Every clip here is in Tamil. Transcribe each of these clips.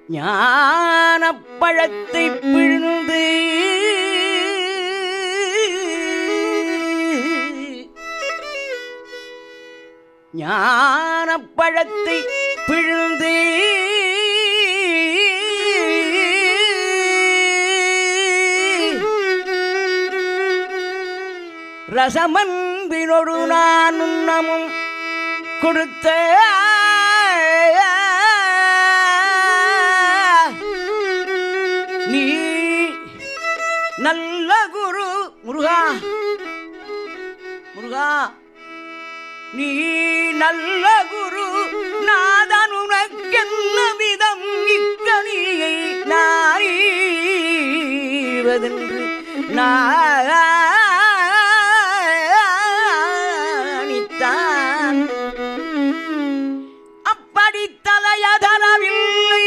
ஞானப்பழத்தை பிழிந்து ஞானப்பழத்தை பிழிந்து ரசமன்பினொடு நான் உண்ணமும் கொடுத்த நீ நல்ல குரு முருகா முருகா நீ நல்ல குரு நாதன் உனக்கென்ன விதம் இக்கணியை நாய்வதென்று நாணித்தான் அப்படி தலையதரவில்லை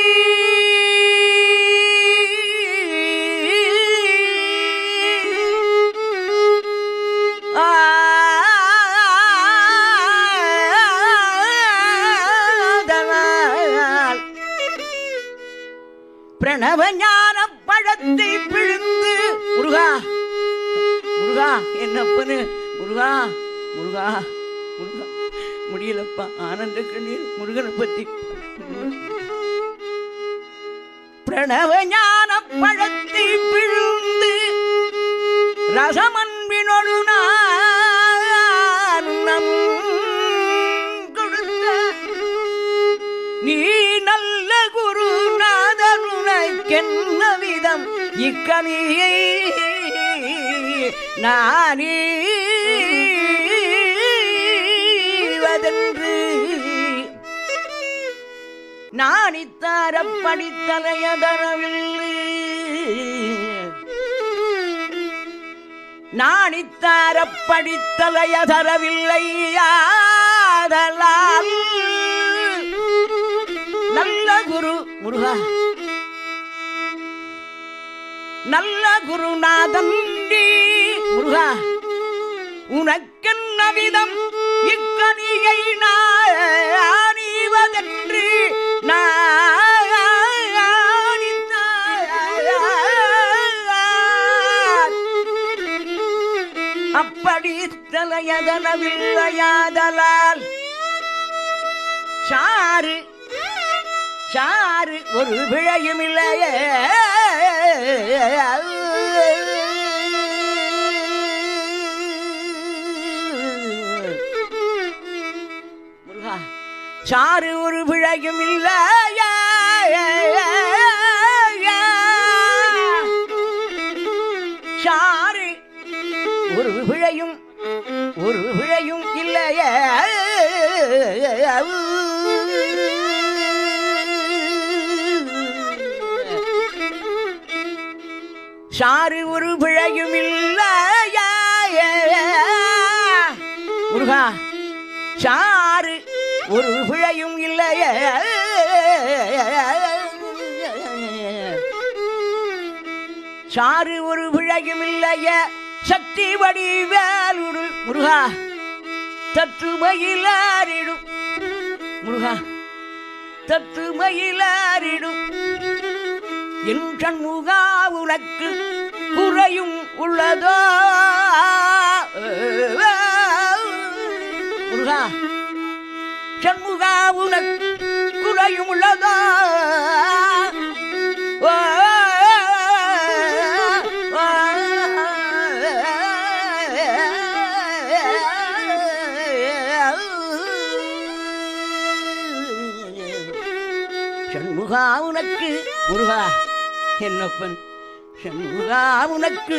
பிரணவ ஞான பழத்தை பிழிந்து முருகா முருகா என்னப்பனு முருகா முருகா முருகா முடியலப்பா ஆனந்த கண்ணீர் முருகனை பத்தி பிரணவ ஞான பழத்தை பிழிந்து ரசமன்பினொடு நான் கொடுத்த நீ நல்ல குரு நாதனுனக்கென்ன விதம் இக்கனியை நானீவதென்று நாணித்தாரப்படி தலையதரவில்லை நாணித்தாரப்படி தலையதரவில்லை ஆதலால் நல்ல குரு முருகா நல்ல குருநாதன் முருகா உனக்கென்ன விதம் இக்கனியை நாணிவதென்று அப்படி தலையதனவில்லையாதலால் சாறு சாறு ஒரு பிழையும் இல்லையே முருகா சாறு ஒரு பிழையும் இல்லையே சாறு ஒரு பிழையும் இல்லையே சாறு ஒரு பிழையும் இல்லையே முருகா சாறு ஒரு பிழையும் இல்லையே சாறு ஒரு பிழையும் இல்லையே சக்தி வடிவேலுடு முருகா தத்துமயிலாரிடும் முருகா தத்துமயிலாரிடும் என் சண்முகா உனக்கு குறையும் உள்ளதோ முருகா சண்முகா உனக்கு குறையும் உள்ளதோ சண்முகா உனக்கு முருகா என்னப்பன் சண்முகா உனக்கு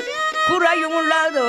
குறையும் உள்ளதோ